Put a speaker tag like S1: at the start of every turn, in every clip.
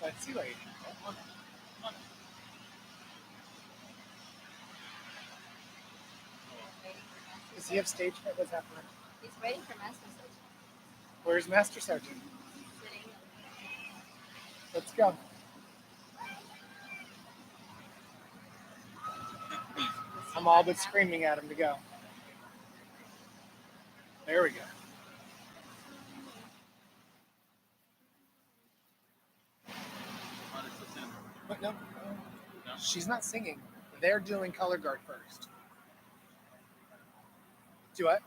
S1: Let's see, lady. Does he have stage fright? What's happening?
S2: He's waiting for Master Sergeant.
S1: Where's Master Sergeant?
S2: Sitting.
S1: Let's go. I'm all but screaming at him to go. There we go. What? No. She's not singing. They're doing color guard first. Do what?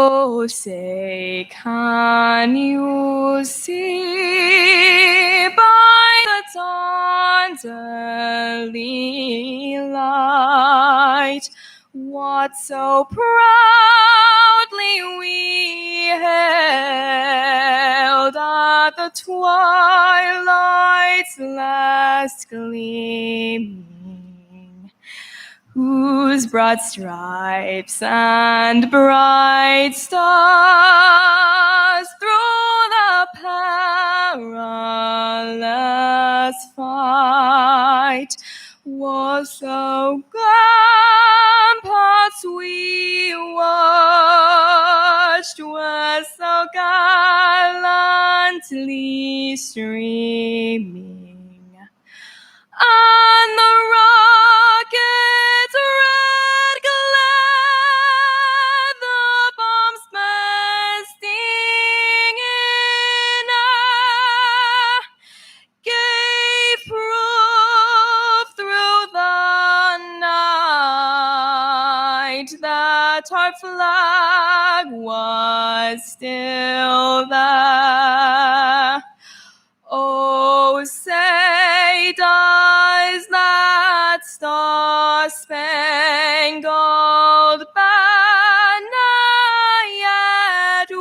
S3: Oh, say, can you see by the dawn's early light what so proudly we hailed at the twilight's last gleaming, whose broad stripes and bright stars through the perilous fight was so ramparts we watched, were so gallantly streaming, and the rocket's red glare, the bombs bursting in air, gave proof through the night that our flag was still there. Oh, say does that star-spangled banner yet wave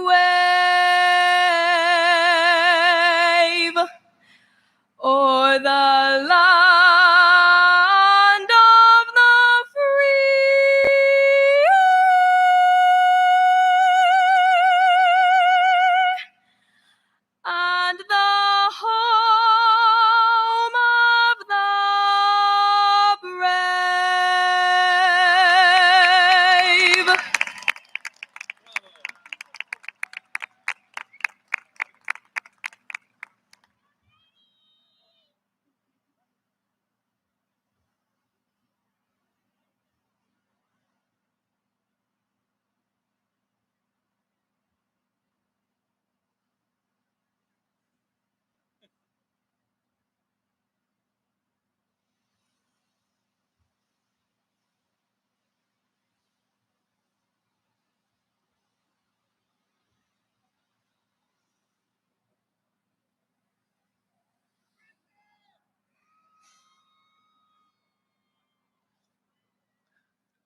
S3: o'er the land of the free and the home of the brave?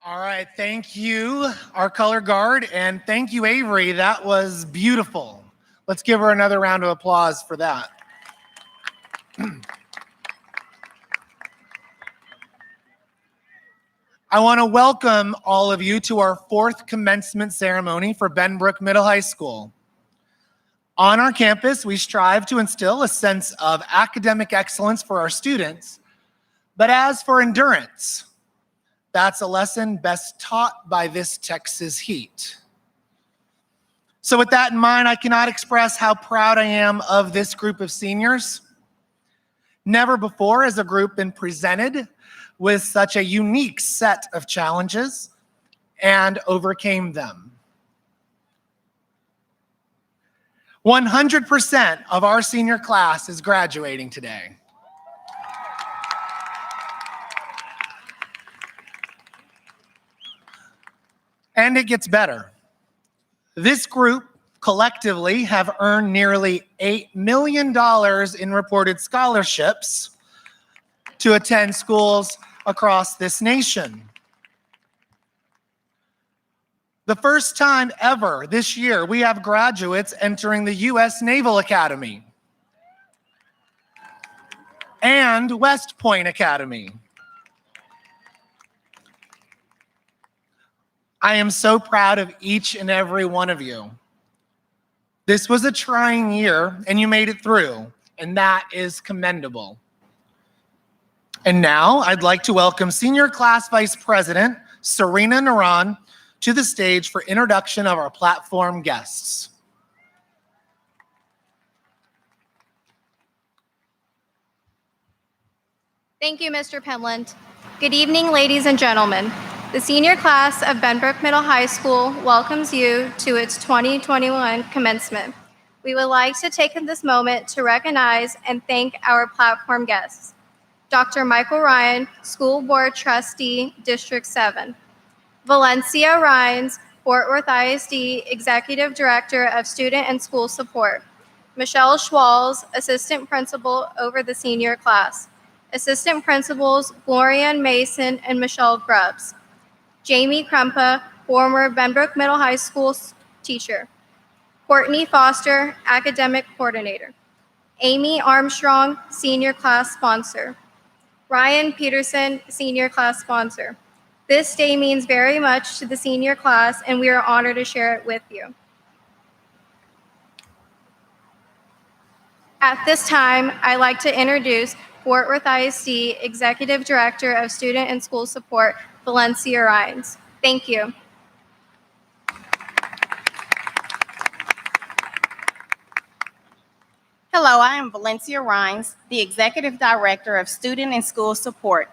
S1: All right, thank you, our color guard, and thank you, Avery. That was beautiful. Let's give her another round of applause for that. I want to welcome all of you to our 4th commencement ceremony for Benbrook Middle High School. On our campus, we strive to instill a sense of academic excellence for our students, but as for endurance, that's a lesson best taught by this Texas heat. So with that in mind, I cannot express how proud I am of this group of seniors. Never before has a group been presented with such a unique set of challenges and overcame them. 100% of our senior class is graduating today. And it gets better. This group collectively have earned nearly $8 million in reported scholarships to attend schools across this nation. The first time ever this year, we have graduates entering the U.S. Naval Academy and West Point Academy. I am so proud of each and every one of you. This was a trying year, and you made it through, and that is commendable. And now I'd like to welcome Senior Class Vice President Serena Naran to the stage for introduction of our platform guests.
S2: Thank you, Mr. Penland. Good evening, ladies and gentlemen. The senior class of Benbrook Middle High School welcomes you to its 2021 commencement. We would like to take this moment to recognize and thank our platform guests. Dr. Michael Ryan, School Board Trustee, District 7. Valencia Rhines, Fort Worth ISD Executive Director of Student and School Support. Michelle Schwalls, Assistant Principal over the senior class. Assistant Principals Gloria Mason and Michelle Grubbs. Jamie Crimpa, former Benbrook Middle High School teacher. Courtney Foster, Academic Coordinator. Amy Armstrong, Senior Class Sponsor. Ryan Peterson, Senior Class Sponsor. This day means very much to the senior class, and we are honored to share it with you. At this time, I'd like to introduce Fort Worth ISD Executive Director of Student and School Support, Valencia Rines. Thank you.
S4: Hello, I am Valencia Rines, the Executive Director of Student and School Support.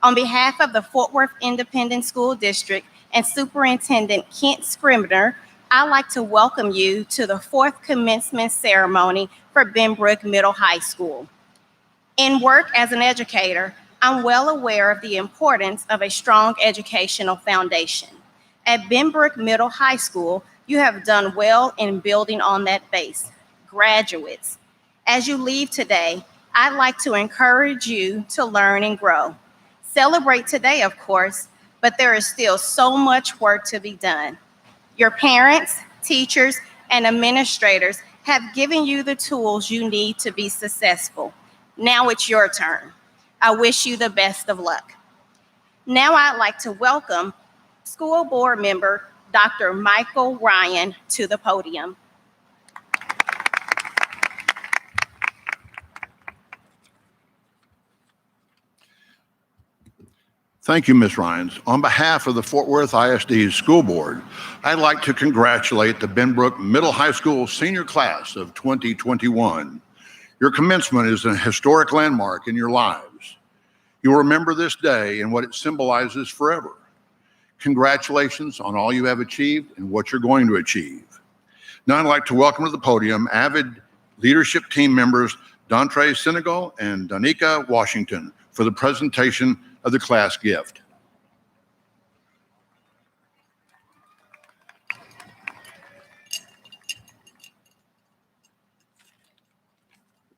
S4: On behalf of the Fort Worth Independent School District and Superintendent Kent Scribner, I'd like to welcome you to the 4th commencement ceremony for Benbrook Middle High School. In work as an educator, I'm well aware of the importance of a strong educational foundation. At Benbrook Middle High School, you have done well in building on that base. Graduates, as you leave today, I'd like to encourage you to learn and grow. Celebrate today, of course, but there is still so much work to be done. Your parents, teachers, and administrators have given you the tools you need to be successful. Now it's your turn. I wish you the best of luck. Now I'd like to welcome School Board Member Dr. Michael Ryan to the podium.
S5: Thank you, Ms. Rines. On behalf of the Fort Worth ISD School Board, I'd like to congratulate the Benbrook Middle High School senior class of 2021. Your commencement is a historic landmark in your lives. You will remember this day and what it symbolizes forever. Congratulations on all you have achieved and what you're going to achieve. Now I'd like to welcome to the podium Avid leadership team members Dontre Senegal and Danica Washington for the presentation of the class gift.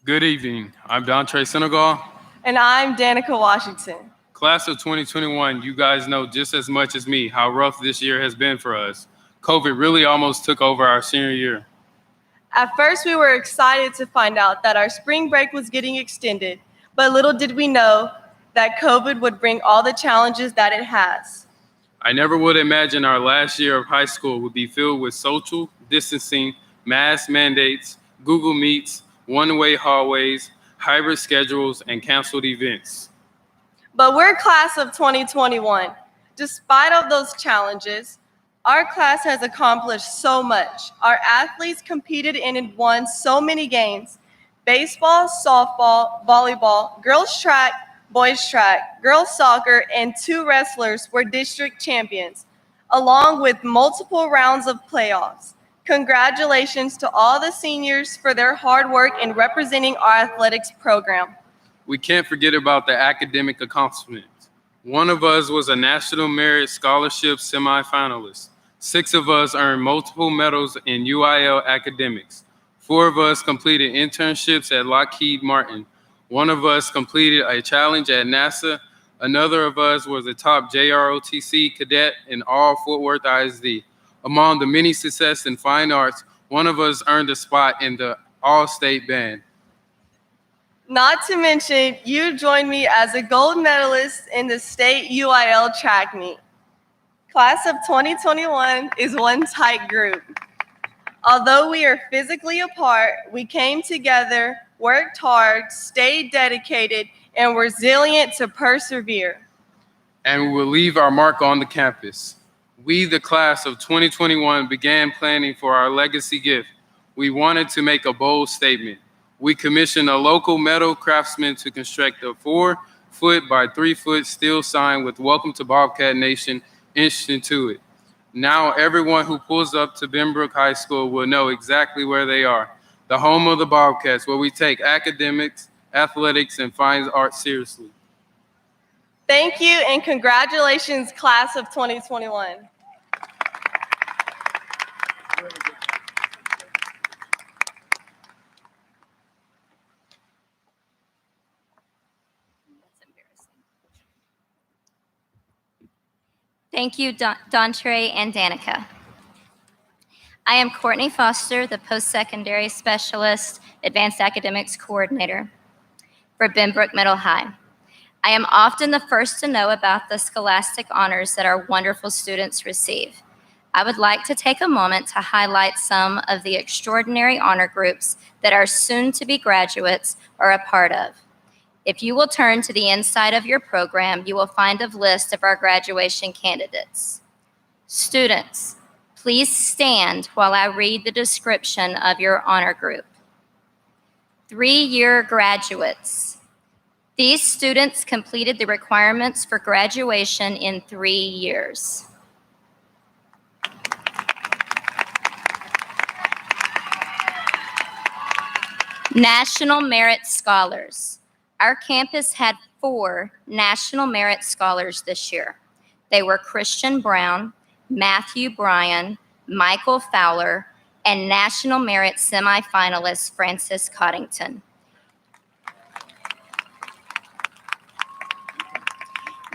S6: Good evening. I'm Dontre Senegal.
S3: And I'm Danica Washington.
S6: Class of 2021, you guys know just as much as me how rough this year has been for us. COVID really almost took over our senior year.
S3: At first, we were excited to find out that our spring break was getting extended, but little did we know that COVID would bring all the challenges that it has.
S6: I never would imagine our last year of high school would be filled with social distancing, mask mandates, Google Meets, one-way hallways, hybrid schedules, and canceled events.
S3: But we're class of 2021. Despite of those challenges, our class has accomplished so much. Our athletes competed and won so many games: baseball, softball, volleyball, girls track, boys track, girls soccer, and 2 wrestlers were district champions, along with multiple rounds of playoffs. Congratulations to all the seniors for their hard work in representing our athletics program.
S6: We can't forget about the academic accomplishments. One of us was a National Merit Scholarship semifinalist. 6 of us earned multiple medals in UIL academics. 4 of us completed internships at Lockheed Martin. 1 of us completed a challenge at NASA. Another of us was a top Jrotc cadet in all Fort Worth ISD. Among the many success in fine arts, 1 of us earned a spot in the all-state band.
S3: Not to mention, you joined me as a gold medalist in the state UIL track meet. Class of 2021 is one tight group. Although we are physically apart, we came together, worked hard, stayed dedicated, and were resilient to persevere.
S6: And we will leave our mark on the campus. We, the class of 2021, began planning for our legacy gift. We wanted to make a bold statement. We commissioned a local metal craftsman to construct a 4-foot by 3-foot steel sign with "Welcome to Bobcat Nation" etched into it. Now everyone who pulls up to Benbrook High School will know exactly where they are. The home of the Bobcats, where we take academics, athletics, and fine arts seriously.
S3: Thank you and congratulations, class of 2021.
S2: Thank you, Dontre and Danica. I am Courtney Foster, the Post-Secondary Specialist Advanced Academics Coordinator for Benbrook Middle High. I am often the first to know about the scholastic honors that our wonderful students receive. I would like to take a moment to highlight some of the extraordinary honor groups that our soon-to-be graduates are a part of. If you will turn to the inside of your program, you will find a list of our graduation candidates. Students, please stand while I read the description of your honor group. 3-year graduates. These students completed the requirements for graduation in 3 years. National Merit Scholars. Our campus had 4 National Merit Scholars this year. They were Christian Brown, Matthew Bryan, Michael Fowler, and National Merit semifinalist Francis Coddington.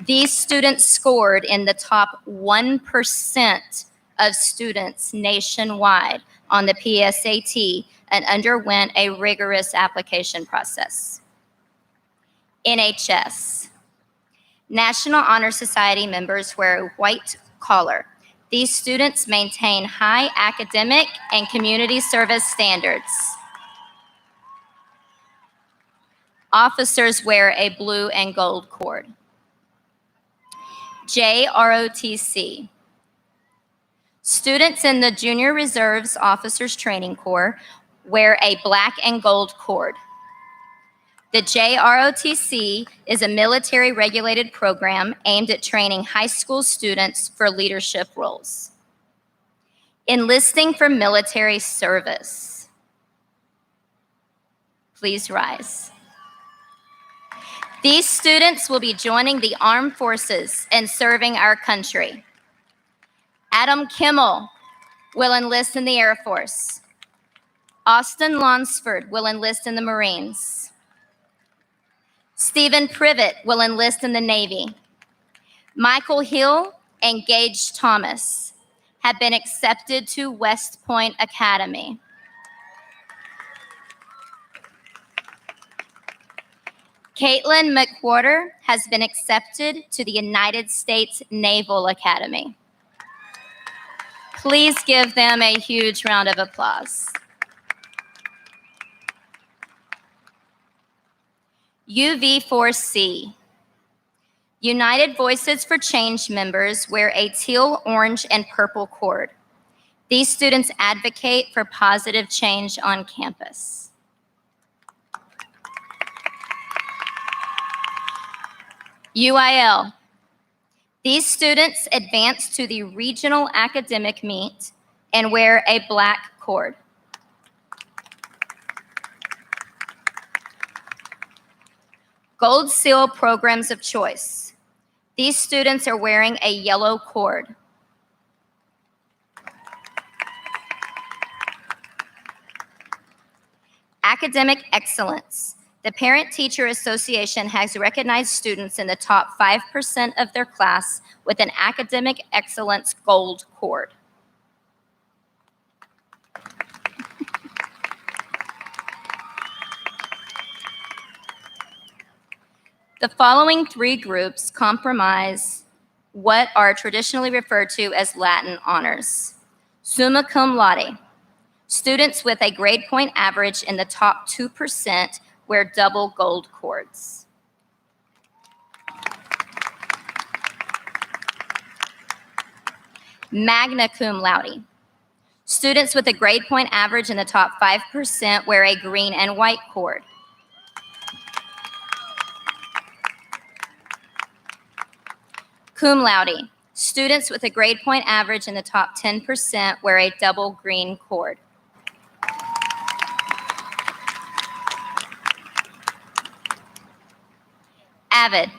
S2: These students scored in the top 1% of students nationwide on the PSAT and underwent a rigorous application process. NHS. National Honor Society members wear a white collar. These students maintain high academic and community service standards. Officers wear a blue and gold cord. JROTC. Students in the Junior Reserves Officers Training Corps wear a black and gold cord. The JROTC is a military-regulated program aimed at training high school students for leadership roles. Enlisting for military service. Please rise. These students will be joining the armed forces and serving our country. Adam Kimmel will enlist in the Air Force. Austin Lonsford will enlist in the Marines. Stephen Privet will enlist in the Navy. Michael Hill and Gage Thomas have been accepted to West Point Academy. Caitlin McWhorter has been accepted to the United States Naval Academy. Please give them a huge round of applause. UV4C. United Voices for Change members wear a teal, orange, and purple cord. These students advocate for positive change on campus. UIL. These students advance to the regional academic meet and wear a black cord. Gold Seal Programs of Choice. These students are wearing a yellow cord. Academic Excellence. The Parent-Teacher Association has recognized students in the top 5% of their class with an Academic Excellence Gold cord. The following 3 groups comprise what are traditionally referred to as Latin honors. Summa cum laude. Students with a grade point average in the top 2% wear double gold cords. Magna cum laude. Students with a grade point average in the top 5% wear a green and white cord. Cum laude. Students with a grade point average in the top 10% wear a double green cord. Avid.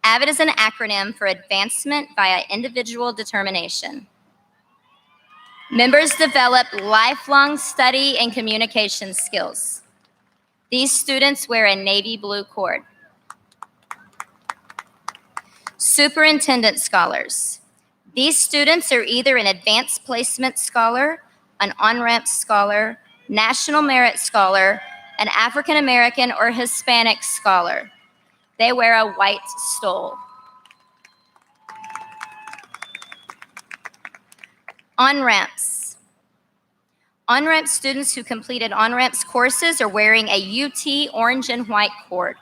S2: Avid is an acronym for Advancement via Individual Determination.
S7: Members develop lifelong study and communication skills. These students wear a navy blue cord. Superintendent scholars. These students are either an advanced placement scholar, an on-ramp scholar, national merit scholar, an African American or Hispanic scholar. They wear a white stole. On-ramps. On-ramp students who completed on-ramps courses are wearing a UT orange and white cord.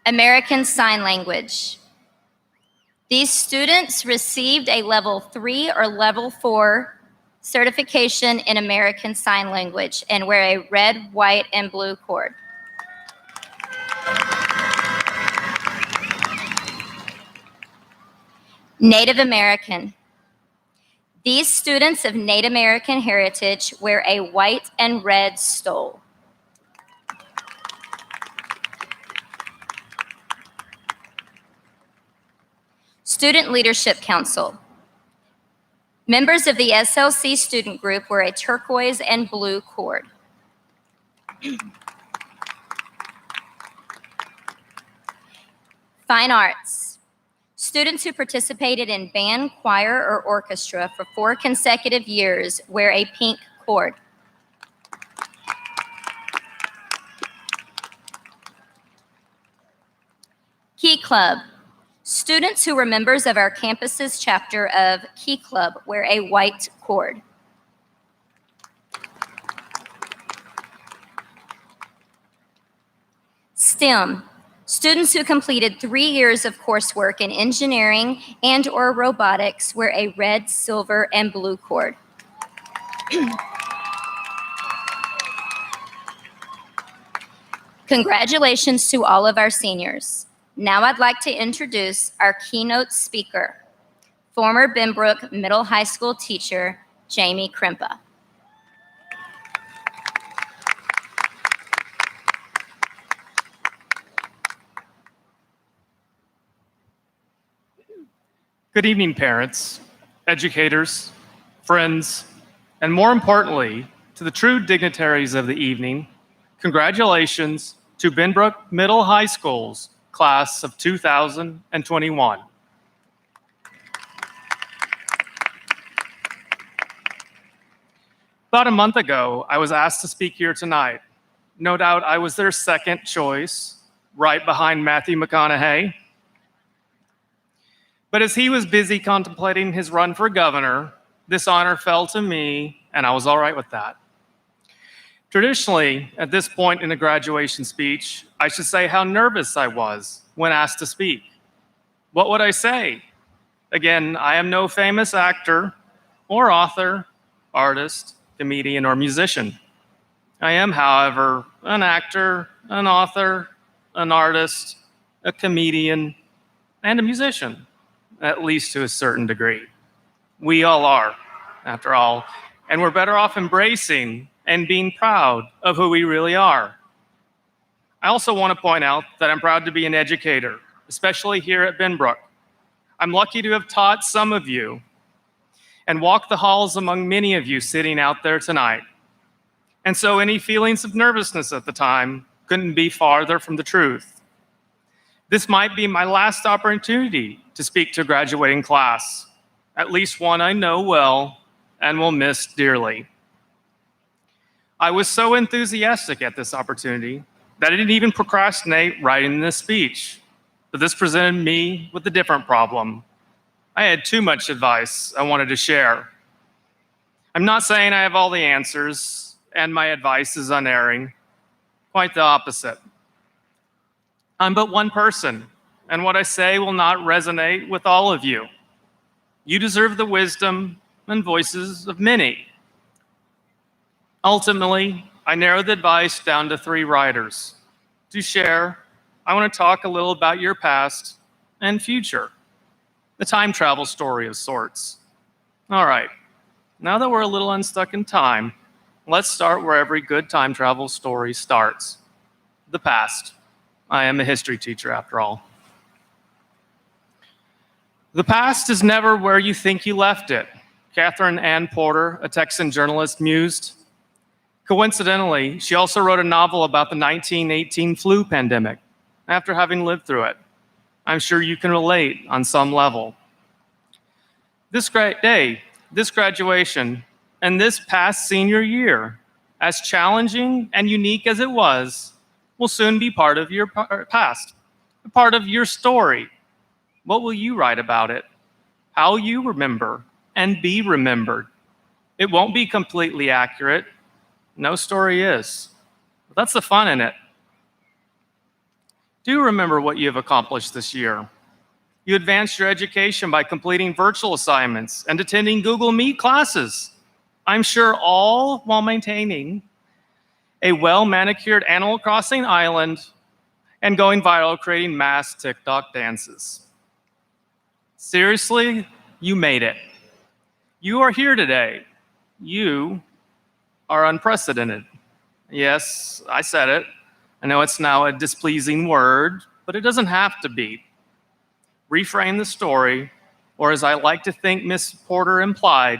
S7: American Sign Language. These students received a level 3 or level 4 certification in American Sign Language and wear a red, white, and blue cord. Native American. These students of Native American heritage wear a white and red stole. Student Leadership Council. Members of the SLC student group wear a turquoise and blue cord. Fine Arts. Students who participated in band, choir, or orchestra for 4 consecutive years wear a pink cord. Key Club. Students who were members of our campus's chapter of Key Club wear a white cord. STEM. Students who completed 3 years of coursework in engineering and/or robotics wear a red, silver, and blue cord. Congratulations to all of our seniors. Now I'd like to introduce our keynote speaker, former Benbrook Middle High School teacher, Jamie Crimpa.
S8: Good evening, parents, educators, friends, and more importantly, to the true dignitaries of the evening, congratulations to Benbrook Middle High School's class of 2021. About a month ago, I was asked to speak here tonight. No doubt I was their second choice, right behind Matthew McConaughey. But as he was busy contemplating his run for governor, this honor fell to me, and I was all right with that. Traditionally, at this point in a graduation speech, I should say how nervous I was when asked to speak. What would I say? Again, I am no famous actor or author, artist, comedian, or musician. I am, however, an actor, an author, an artist, a comedian, and a musician, at least to a certain degree. We all are, after all, and we're better off embracing and being proud of who we really are. I also want to point out that I'm proud to be an educator, especially here at Benbrook. I'm lucky to have taught some of you and walked the halls among many of you sitting out there tonight. And so any feelings of nervousness at the time couldn't be farther from the truth. This might be my last opportunity to speak to a graduating class, at least one I know well and will miss dearly. I was so enthusiastic at this opportunity that I didn't even procrastinate writing this speech. But this presented me with a different problem. I had too much advice I wanted to share. I'm not saying I have all the answers and my advice is unerring. Quite the opposite. I'm but one person, and what I say will not resonate with all of you. You deserve the wisdom and voices of many. Ultimately, I narrowed the advice down to 3 writers. To share, I want to talk a little about your past and future, the time travel story of sorts. All right, now that we're a little unstuck in time, let's start where every good time travel story starts. the past. I am a history teacher after all. The past is never where you think you left it, Catherine Ann Porter, a Texan journalist, mused. Coincidentally, she also wrote a novel about the 1918 flu pandemic after having lived through it. I'm sure you can relate on some level. This great day, this graduation, and this past senior year, as challenging and unique as it was, will soon be part of your past, a part of your story. What will you write about it? How will you remember and be remembered? It won't be completely accurate. No story is. But that's the fun in it. Do remember what you have accomplished this year. You advanced your education by completing virtual assignments and attending Google Meet classes. I'm sure all while maintaining a well-manicured Animal Crossing island and going viral creating mass TikTok dances. Seriously, you made it. You are here today. You are unprecedented. Yes, I said it. I know it's now a displeasing word, but it doesn't have to be. Reframe the story, or as I like to think Miss Porter implied,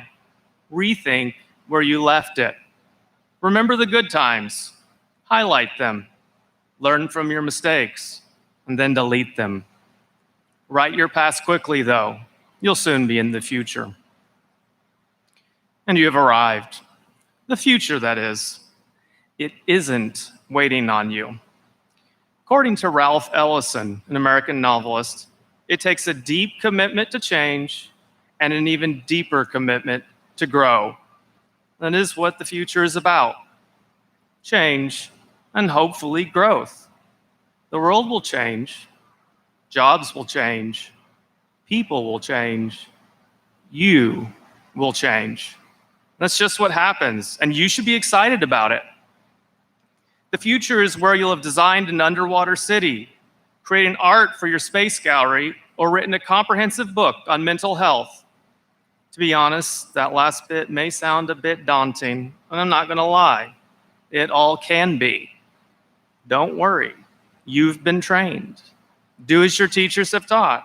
S8: rethink where you left it. Remember the good times, highlight them, learn from your mistakes, and then delete them. Write your past quickly, though. You'll soon be in the future. And you have arrived. The future, that is. It isn't waiting on you. According to Ralph Ellison, an American novelist, it takes a deep commitment to change and an even deeper commitment to grow. That is what the future is about. Change and hopefully growth. The world will change. Jobs will change. People will change. You will change. That's just what happens, and you should be excited about it. The future is where you'll have designed an underwater city, created art for your space gallery, or written a comprehensive book on mental health. To be honest, that last bit may sound a bit daunting, and I'm not going to lie. It all can be. Don't worry. You've been trained. Do as your teachers have taught.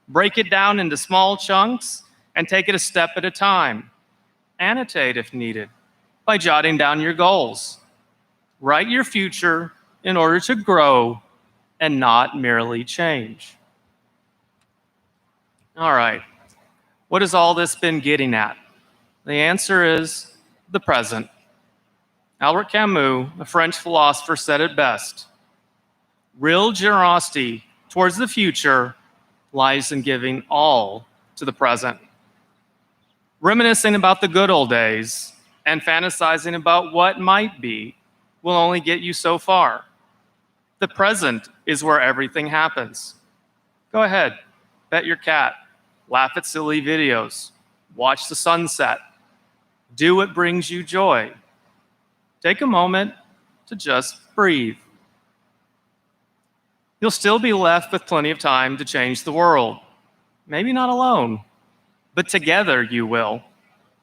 S8: Break it down into small chunks and take it a step at a time. Annotate if needed by jotting down your goals. Write your future in order to grow and not merely change. All right, what has all this been getting at? The answer is the present. Albert Camus, a French philosopher, said it best. Real generosity towards the future lies in giving all to the present. Reminiscing about the good old days and fantasizing about what might be will only get you so far. The present is where everything happens. Go ahead, pet your cat, laugh at silly videos, watch the sunset, do what brings you joy. Take a moment to just breathe. You'll still be left with plenty of time to change the world. Maybe not alone, but together you will.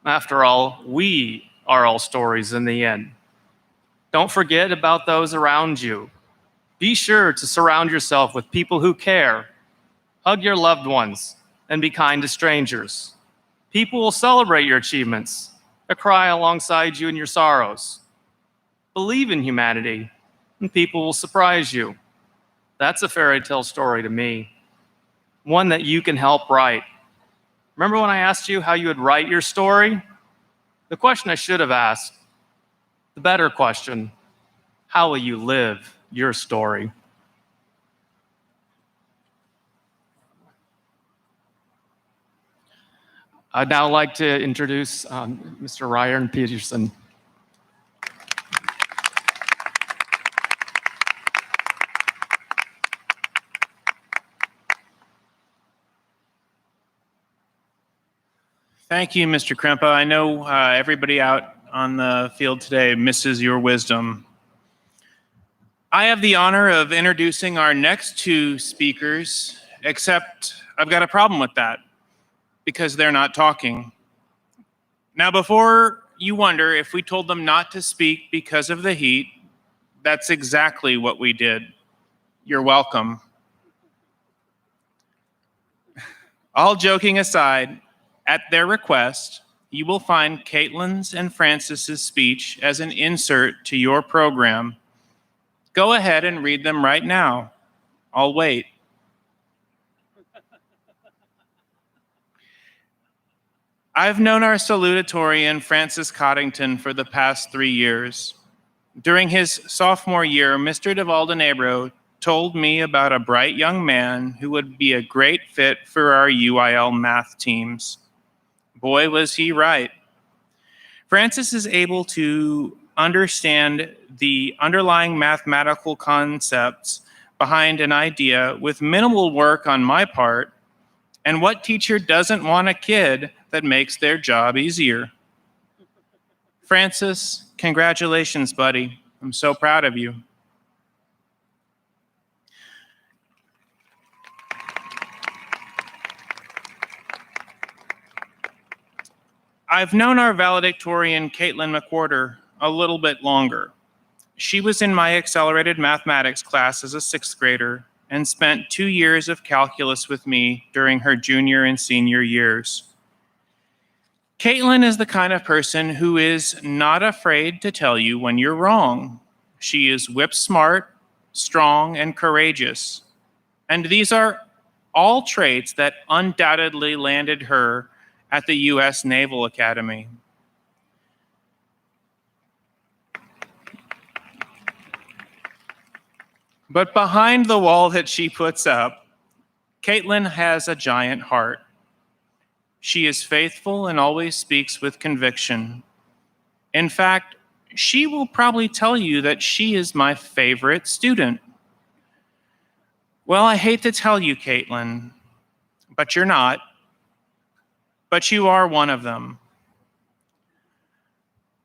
S8: After all, we are all stories in the end. Don't forget about those around you. Be sure to surround yourself with people who care. Hug your loved ones and be kind to strangers. People will celebrate your achievements or cry alongside you in your sorrows. Believe in humanity and people will surprise you. That's a fairy tale story to me, one that you can help write. Remember when I asked you how you would write your story? The question I should have asked, the better question, how will you live your story? I'd now like to introduce Mr. Ryan Peterson.
S9: Thank you, Mr. Crimpa. I know everybody out on the field today misses your wisdom. I have the honor of introducing our next two speakers, except I've got a problem with that because they're not talking. Now, before you wonder if we told them not to speak because of the heat, That's exactly what we did. You're welcome. All joking aside, at their request, you will find Caitlin's and Francis's speech as an insert to your program. Go ahead and read them right now. I'll wait. I've known our salutatorian, Francis Coddington, for the past 3 years. During his sophomore year, Mr. DeValdenebro told me about a bright young man who would be a great fit for our UIL math teams. Boy, was he right. Francis is able to understand the underlying mathematical concepts behind an idea with minimal work on my part, and what teacher doesn't want a kid that makes their job easier? Francis, congratulations, buddy. I'm so proud of you. I've known our valedictorian, Caitlin McWhorter, a little bit longer. She was in my accelerated mathematics class as a 6th grader and spent 2 years of calculus with me during her junior and senior years. Caitlin is the kind of person who is not afraid to tell you when you're wrong. She is whip smart, strong, and courageous. And these are all traits that undoubtedly landed her at the U.S. Naval Academy. But behind the wall that she puts up, Caitlin has a giant heart. She is faithful and always speaks with conviction. In fact, she will probably tell you that she is my favorite student. Well, I hate to tell you, Caitlin, but you're not. But you are one of them.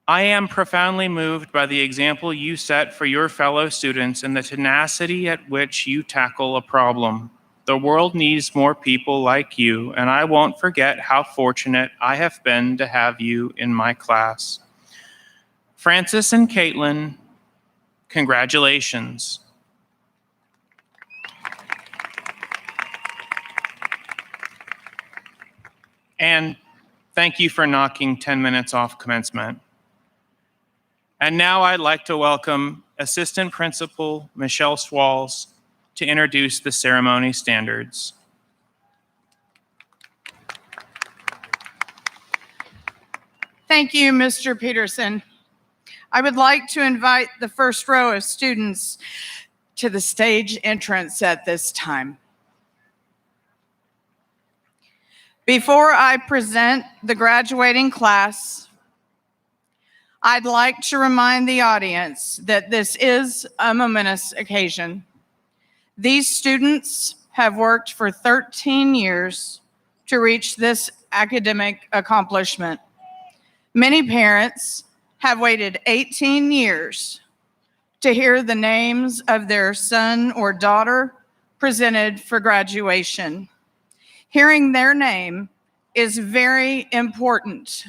S9: I am profoundly moved by the example you set for your fellow students and the tenacity at which you tackle a problem. The world needs more people like you, and I won't forget how fortunate I have been to have you in my class. Francis and Caitlin, congratulations. And thank you for knocking 10 minutes off commencement. And now I'd like to welcome Assistant Principal Michelle Swalls to introduce the ceremony standards.
S10: Thank you, Mr. Peterson. I would like to invite the first row of students to the stage entrance at this time. Before I present the graduating class, I'd like to remind the audience that this is a momentous occasion. These students have worked for 13 years to reach this academic accomplishment. Many parents have waited 18 years to hear the names of their son or daughter presented for graduation. Hearing their name is very important.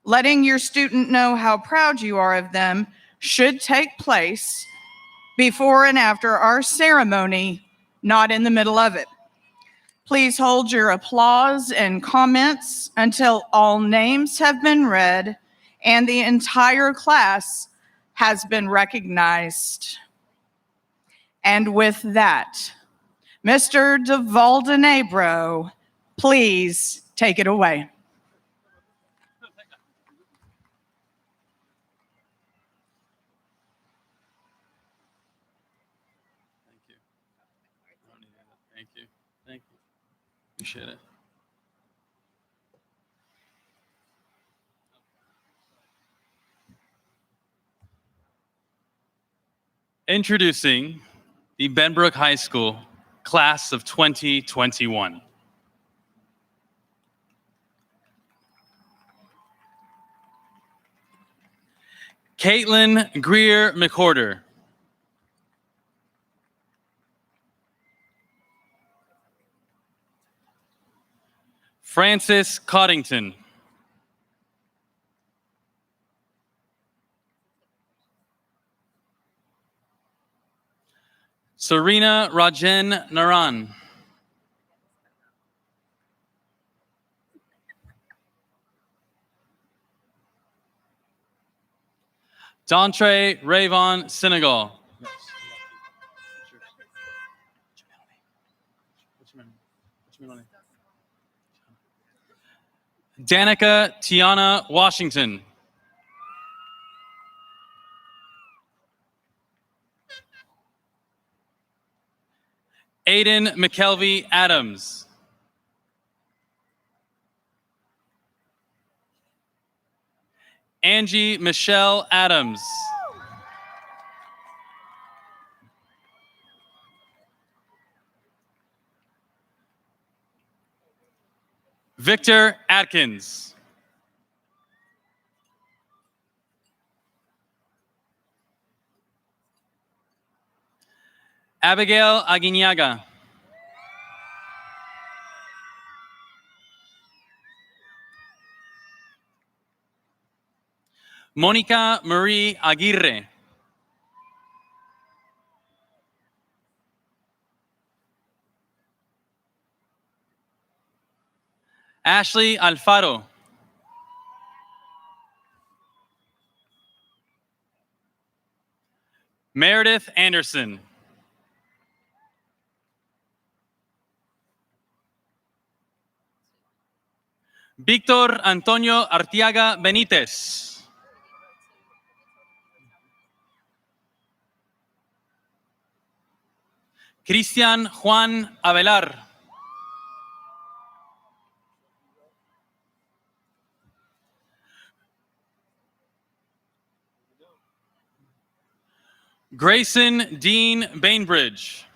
S10: Letting your student know how proud you are of them should take place before and after our ceremony, not in the middle of it. Please hold your applause and comments until all names have been read and the entire class has been recognized. And with that, Mr. DeValdenebro, please take it away.
S11: Thank you. Thank you. Appreciate it. Introducing the Benbrook High School class of 2021. Caitlin Greer McWhorter. Francis Coddington. Serena Rajen Naran. Dontre Rayvon Senegal. Danica Tiana Washington. Aiden McKelvey Adams. Angie Michelle Adams. Victor Atkins. Abigail Aguinaga. Mónica Marie Aguirre. Ashley Alfaro. Meredith Anderson. Víctor Antonio Artiaga Benítez. Cristian Juan Avelar. Grayson Dean Bainbridge.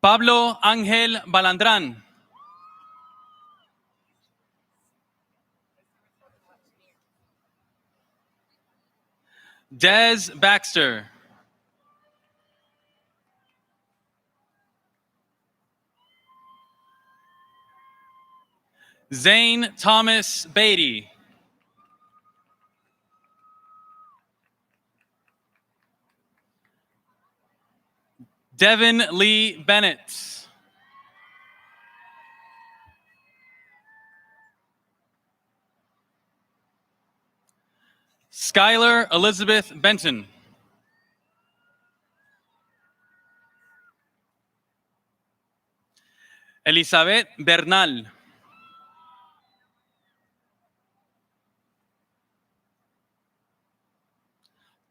S11: Pablo Ángel Balandrán. Des Baxter. Zane Thomas Beatty. Devin Lee Bennett. Skylar Elizabeth Benton. Elizabeth Bernal.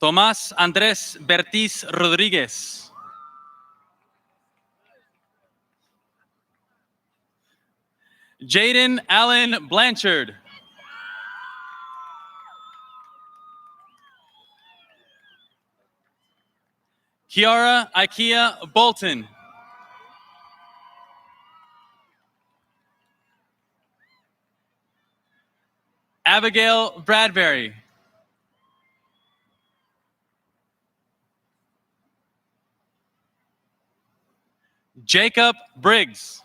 S11: Tomás Andrés Bertiz Rodríguez. Jaden Allen Blanchard. Kiara Ikea Bolton. Abigail Bradbury. Jacob Briggs.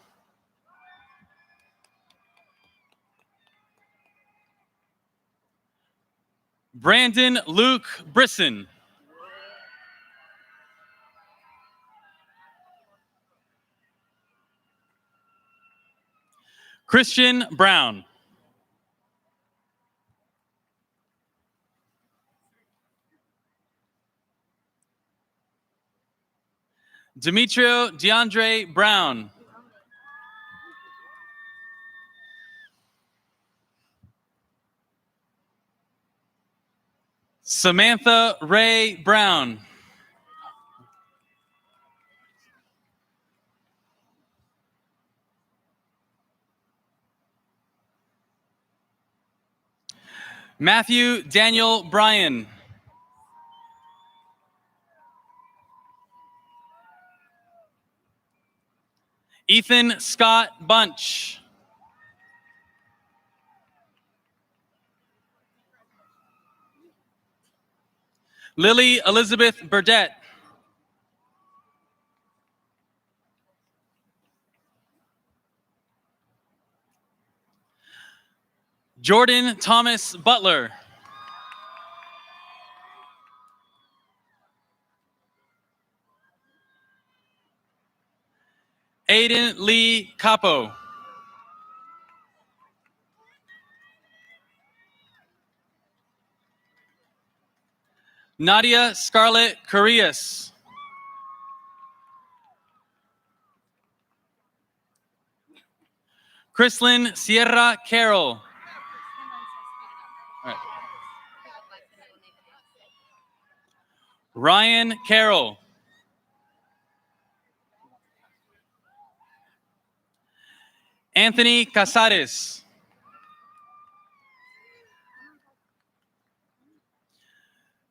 S11: Brandon Luke Brisson. Christian Brown. Demetrio DeAndre Brown. Samantha Ray Brown. Matthew Daniel Bryan. Ethan Scott Bunch. Lily Elizabeth Burdette. Jordan Thomas Butler. Aiden Lee Capo. Nadia Scarlett Correas. Chrislyn Sierra Carroll. All right. Ryan Carroll. Anthony Casares.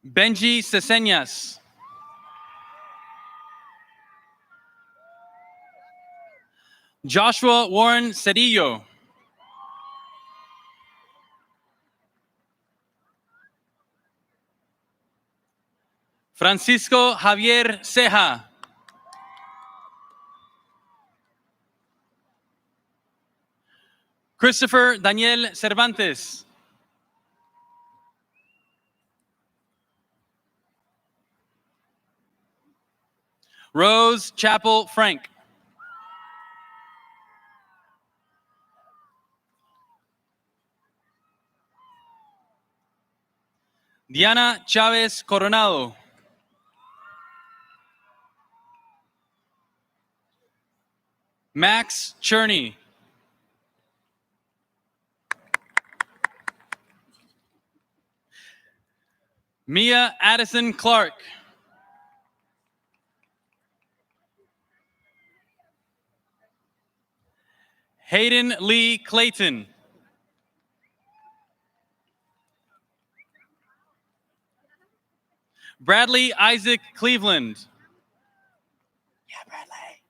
S11: Benji Ceseñas. Joshua Warren Cedillo. Francisco Javier Ceja. Christopher Daniel Cervantes. Rose Chapel Frank. Diana Chavez Coronado. Max Cherney. Mia Addison Clark. Hayden Lee Clayton. Bradley Isaac Cleveland. Yeah, Bradley.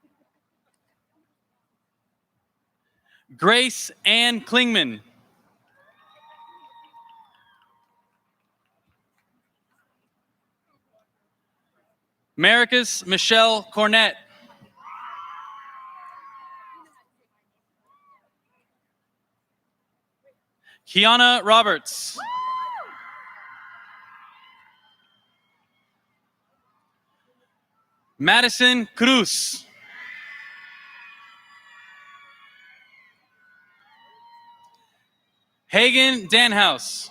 S11: Grace Ann Klingman. Maricus Michelle Cornett. Kiana Roberts. Madison Cruz. Hagen Danhouse.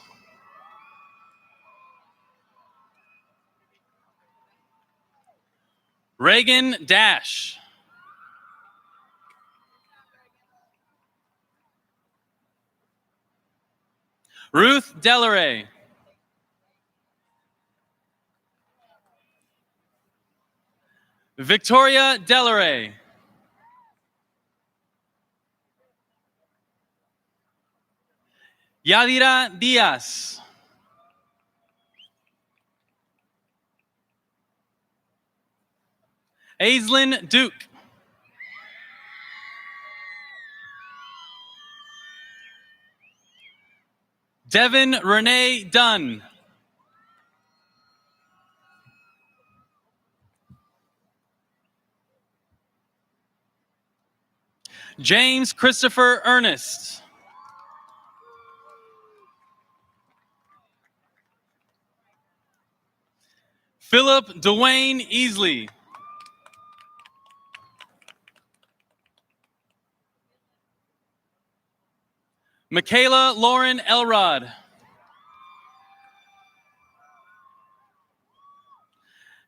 S11: Reagan Dash. Ruth Delaray. Victoria Delaray. Yadira Diaz. Aislinn Duke. Devin Renee Dunn. James Christopher Ernest. Philip Dwayne Easley. Michaela Lauren Elrod.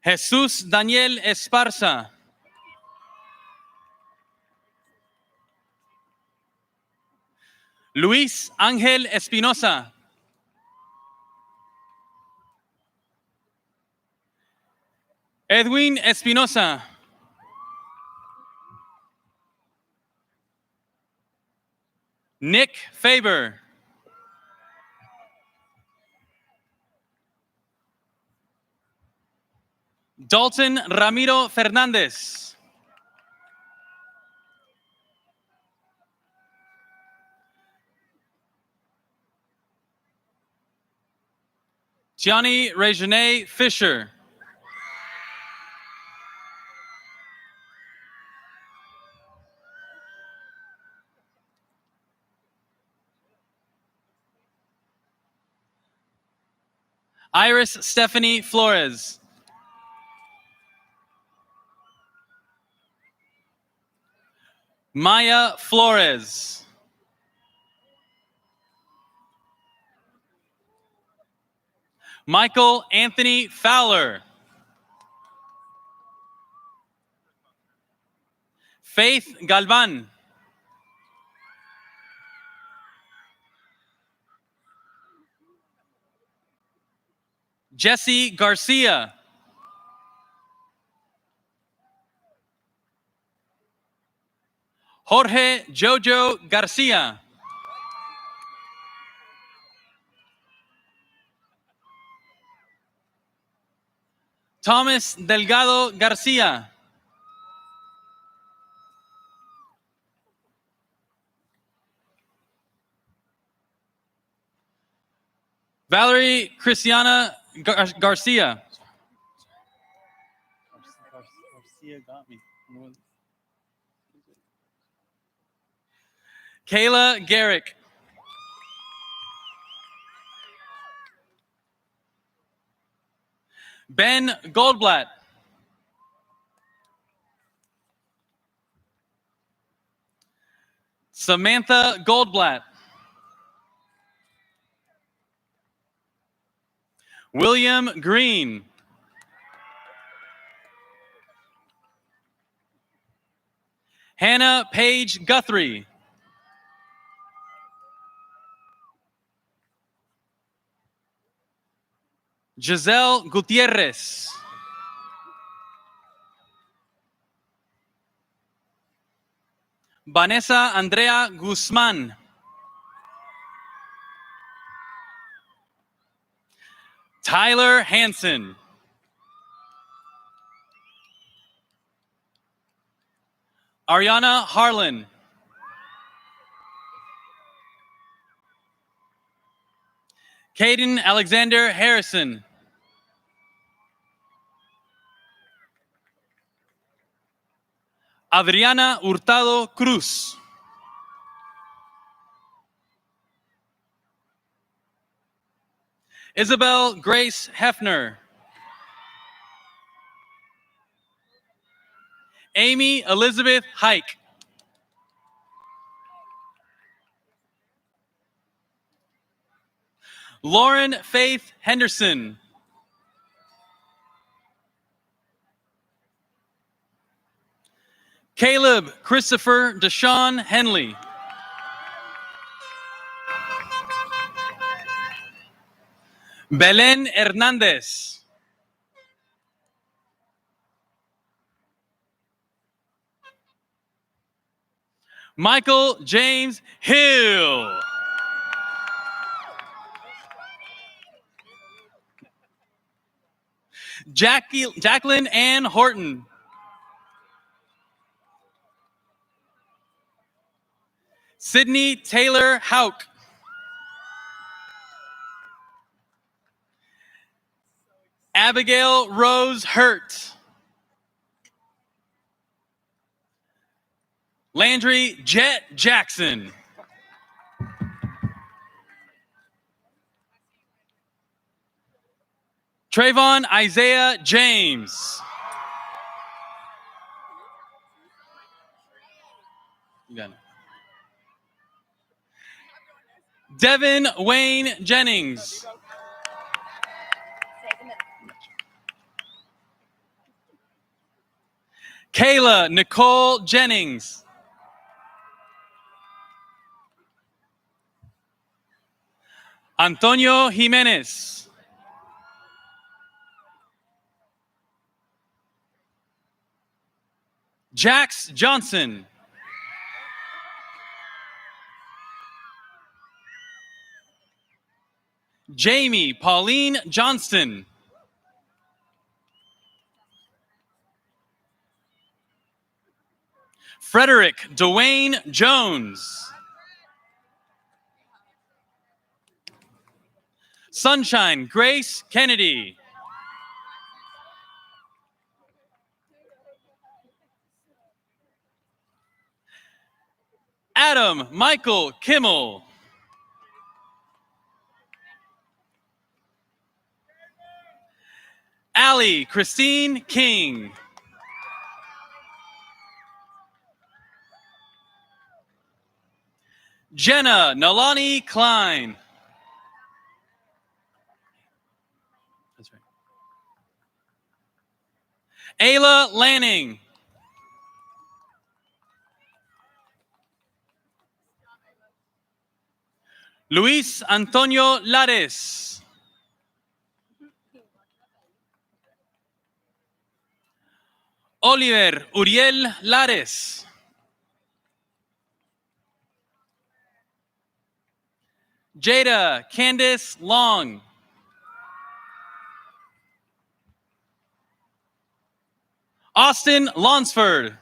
S11: Jesus Daniel Esparza. Luis Ángel Espinosa. Edwin Espinosa. Nick Faber. Dalton Ramiro Fernandez. Gianni Regine Fisher. Iris Stephanie Flores. Maya Flores. Michael Anthony Fowler. Faith Galvan. Jesse Garcia. Jorge Jojo Garcia. Thomas Delgado Garcia. Valerie Christiana Garcia. Garcia got me. Kayla Garrick. Ben Goldblatt. Samantha Goldblatt. William Green. Hannah Page Guthrie. Giselle Gutierrez. Vanessa Andrea Guzman. Tyler Hansen. Ariana Harlan. Caden Alexander Harrison. Adriana Hurtado Cruz. Isabel Grace Hefner. Amy Elizabeth Hike. Lauren Faith Henderson. Caleb Christopher Deshaun Henley. Belen Hernandez. Michael James Hill. Jacqueline Ann Horton. Sydney Taylor Hauk. Abigail Rose Hurt. Landry Jet Jackson. Trayvon Isaiah James. You got it. Devin Wayne Jennings. Kayla Nicole Jennings. Antonio Jimenez. Jax Johnson. Jamie Pauline Johnston. Frederick Dwayne Jones. Sunshine Grace Kennedy. Adam Michael Kimmel. Allie Christine King. Jenna Nalani Klein. That's right. Ayla Lanning. Luis Antonio Lares. Oliver Uriel Lares. Jada Candice Long. Austin Lonsford.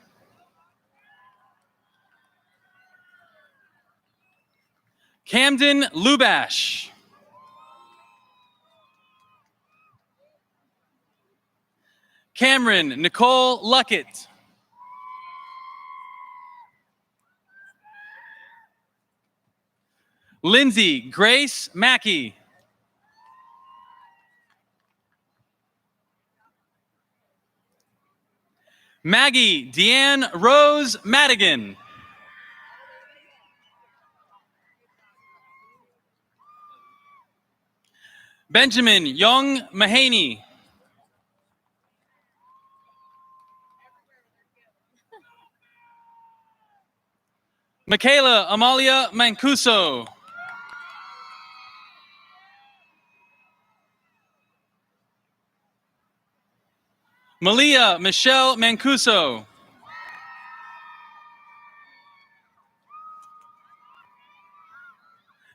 S11: Camden Lubash. Cameron Nicole Luckett. Lindsay Grace Mackey. Maggie Deanne Rose Madigan. Benjamin Young Mahaney. Michaela Amalia Mancuso. Malia Michelle Mancuso.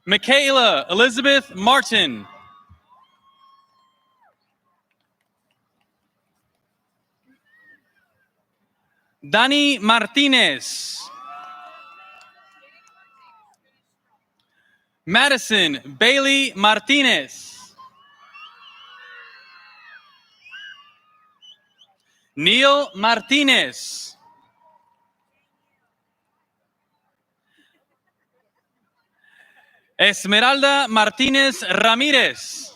S11: Michaela Elizabeth Martin. Dani Martinez. Madison Bailey Martinez. Neil Martinez. Esmeralda Martinez Ramirez.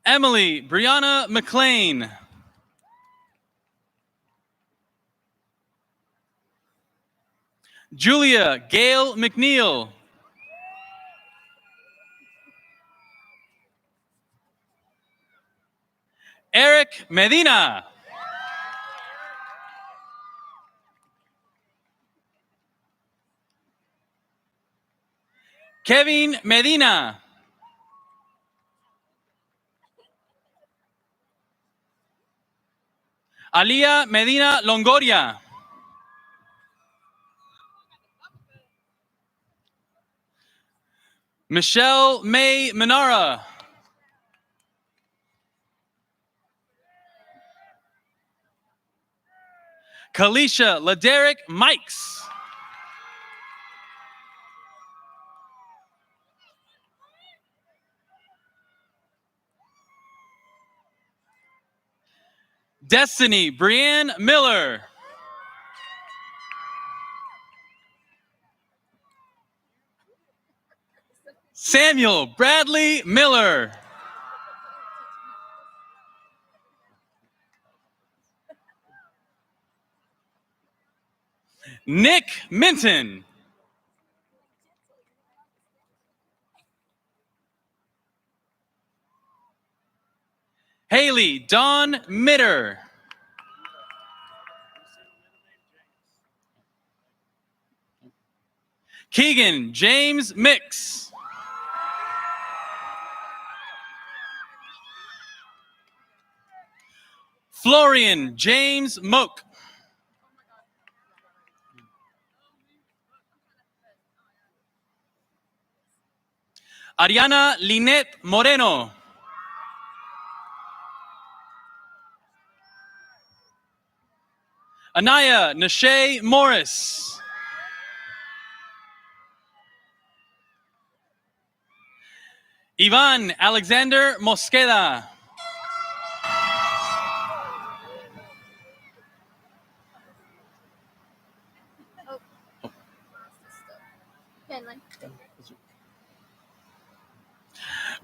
S11: Emily Brianna McLean. Julia Gail McNeil. Eric Medina. Kevin Medina. Alia Medina Longoria. Michelle May Manara. Kalisha Laderick Mikes. Destiny Brianne Miller. Samuel Bradley Miller. Nick Minton. Haley Dawn Mitter. Keegan James Mix. Florian James Moak. Ariana Lynette Moreno. Anaya Nashay Morris. Ivan Alexander Mosqueda.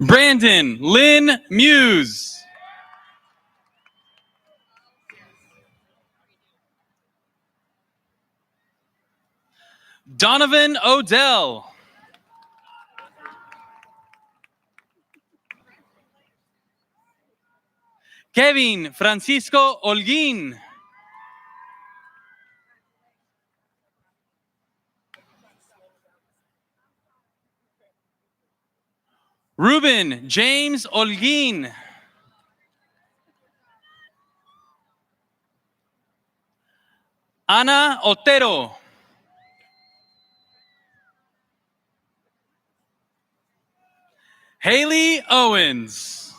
S11: Brandon Lynn Muse. Donovan Odell. Kevin Francisco Holguín. Ruben James Holguín. Ana Otero. Haley Owens.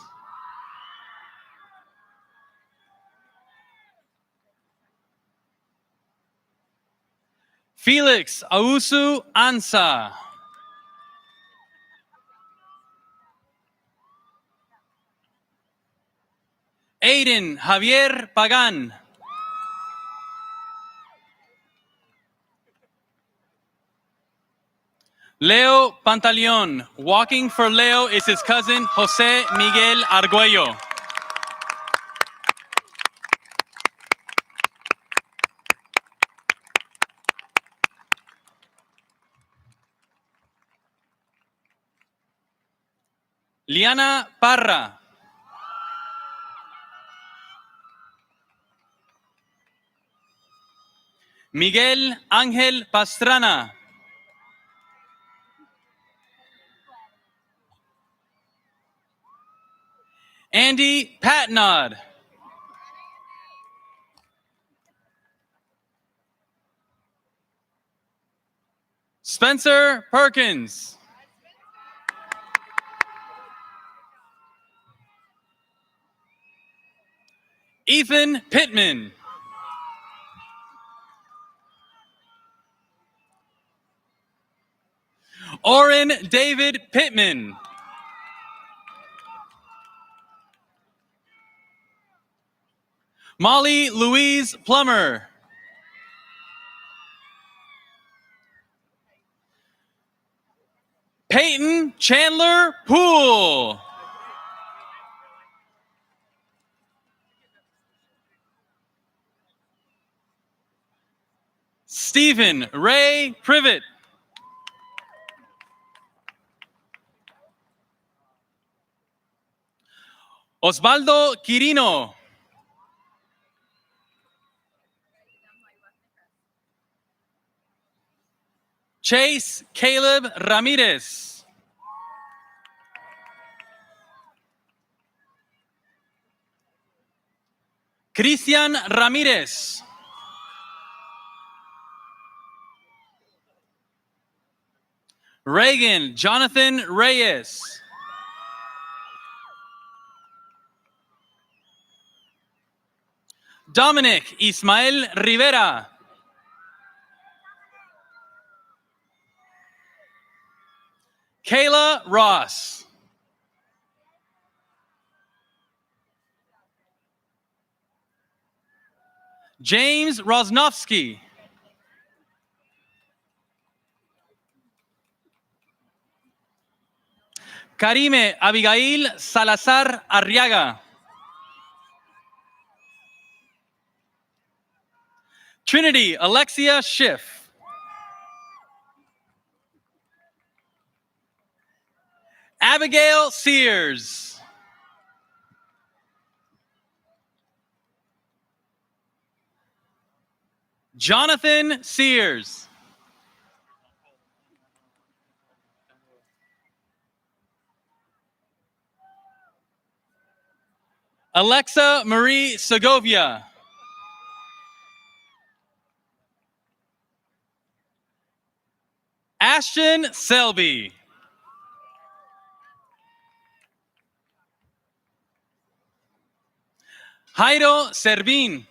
S11: Felix Ausu Ansa. Aiden Javier Pagan. Leo Pantaleon. Walking for Leo is his cousin, Jose Miguel Arguello. Liana Parra. Miguel Ángel Pastrana. Andy Patnod. Spencer Perkins. Ethan Pittman. Oren David Pittman. Molly Louise Plummer. Peyton Chandler Poole. Stephen Ray Privet. Osvaldo Quirino. Chase Caleb Ramirez. Cristian Ramirez. Reagan Jonathan Reyes. Dominic Ismael Rivera. Kayla Ross. James Rosnowski. Karime Abigail Salazar Arriaga. Trinity Alexia Schiff. Abigail Sears. Jonathan Sears. Alexa Marie Segovia. Ashton Selby. Jairo Servín.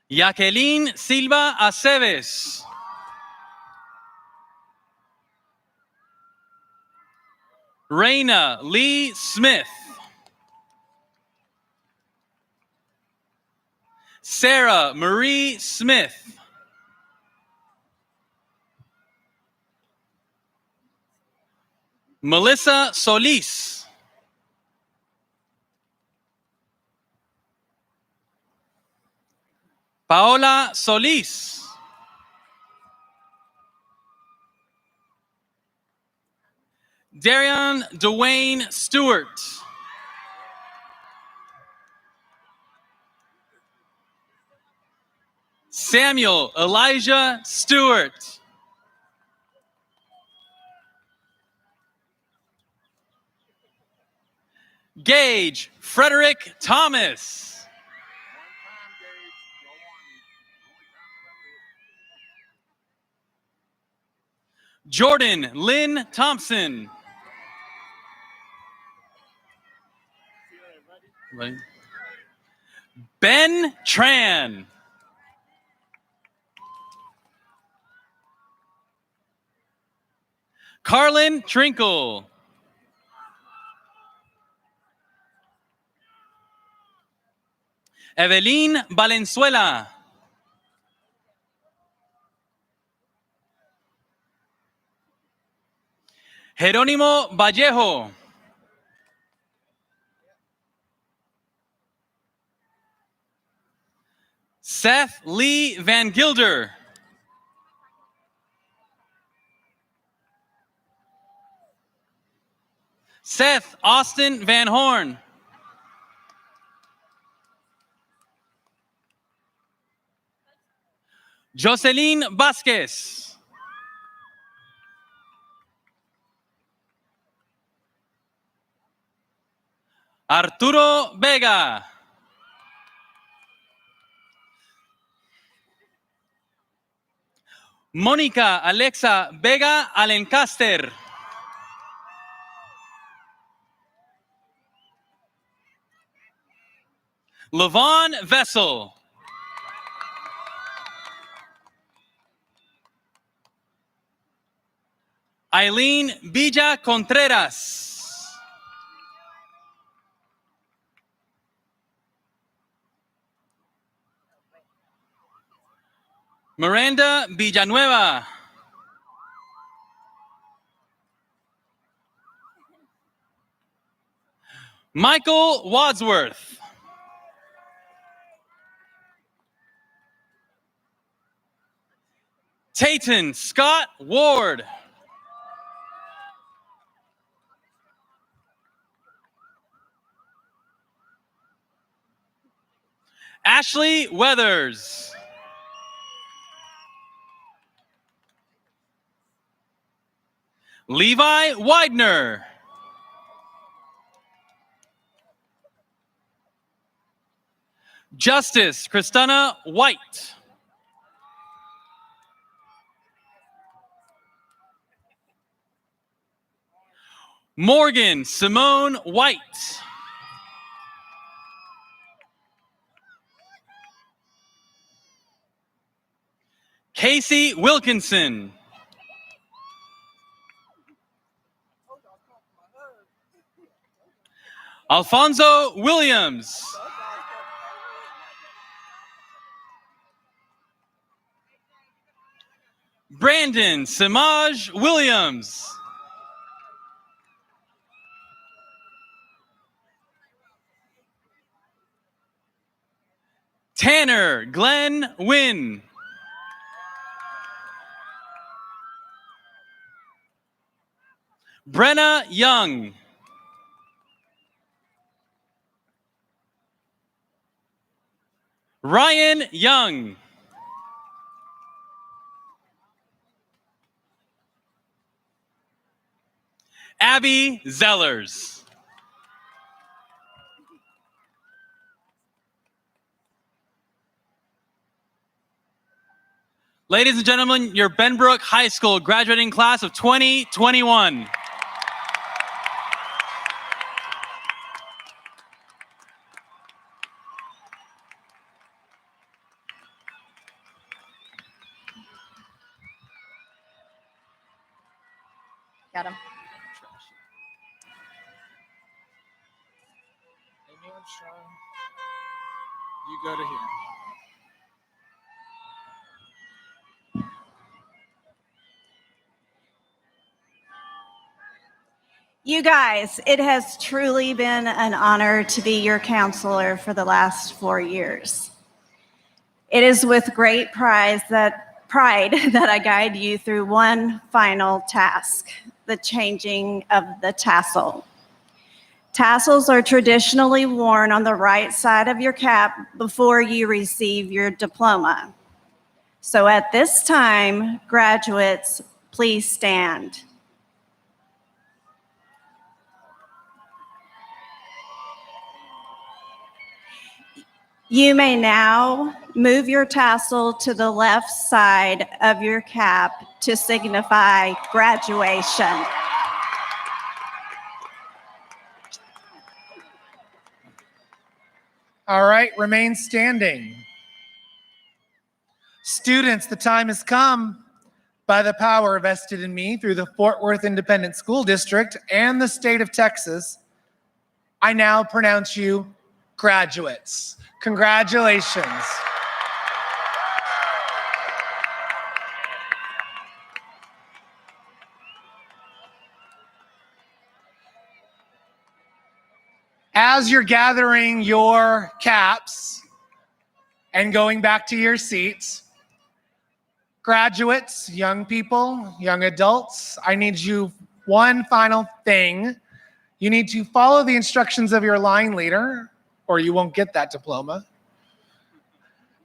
S11: Jacqueline Silva Aceves. Raina Lee Smith. Sarah Marie Smith. Melissa Solis. Paola Solis. Darian Dwayne Stewart. Samuel Elijah Stewart. Gage Frederick Thomas. Jordan Lynn Thompson. Ben Tran. Carlin Trinkle. Evelyn Valenzuela. Jerónimo Vallejo. Seth Lee Van Gilder. Seth Austin Van Horn. Jocelyn Vasquez. Arturo Vega. Mónica Alexa Vega Alencaster. Levon Vessel. Eileen Villa Contreras. Miranda Villanueva. Michael Wadsworth. Tayton Scott Ward. Ashley Weathers. Levi Widener. Justice Christina White. Morgan Simone White. Casey Wilkinson. Alfonso Williams. Brandon Samaj Williams. Tanner Glenn Wynn. Brenna Young. Ryan Young. Abby Zellers. Ladies and gentlemen, your Benbrook High School graduating class of 2021.
S7: Got him.
S6: You go to here.
S12: You guys, it has truly been an honor to be your counselor for the last 4 years. It is with great pride that I guide you through one final task, the changing of the tassel. Tassels are traditionally worn on the right side of your cap before you receive your diploma. So at this time, graduates, please stand. You may now move your tassel to the left side of your cap to signify graduation.
S1: All right, remain standing. Students, the time has come. By the power vested in me through the Fort Worth Independent School District and the state of Texas, I now pronounce you graduates. Congratulations. As you're gathering your caps and going back to your seats, graduates, young people, young adults, I need you one final thing. You need to follow the instructions of your line leader or you won't get that diploma.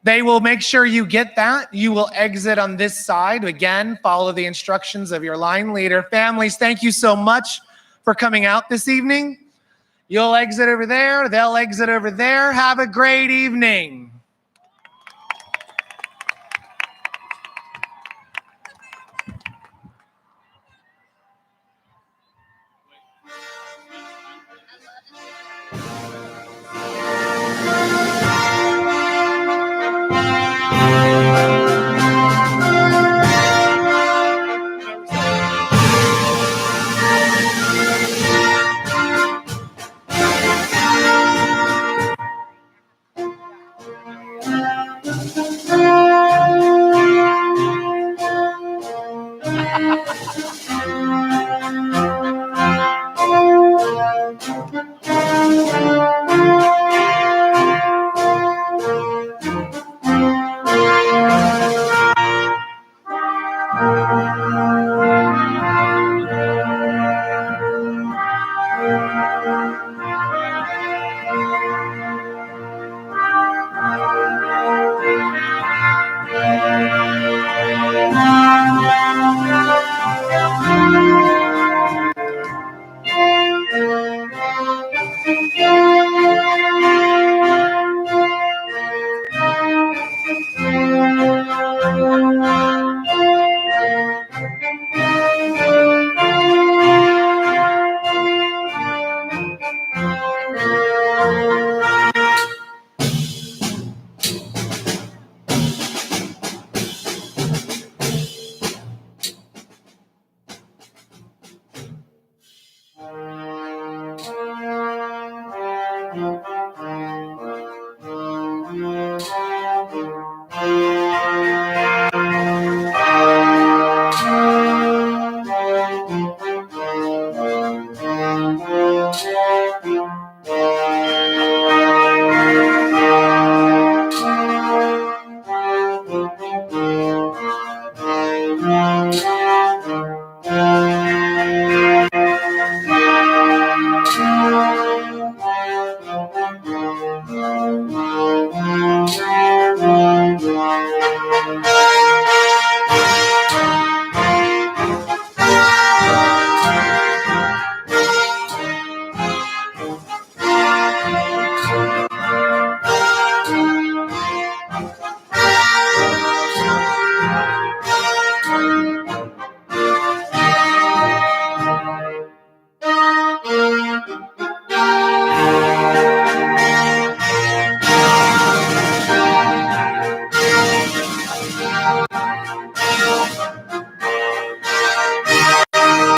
S1: They will make sure you get that. You will exit on this side. Again, follow the instructions of your line leader. Families, thank you so much for coming out this evening. You'll exit over there. They'll exit over there. Have a great evening.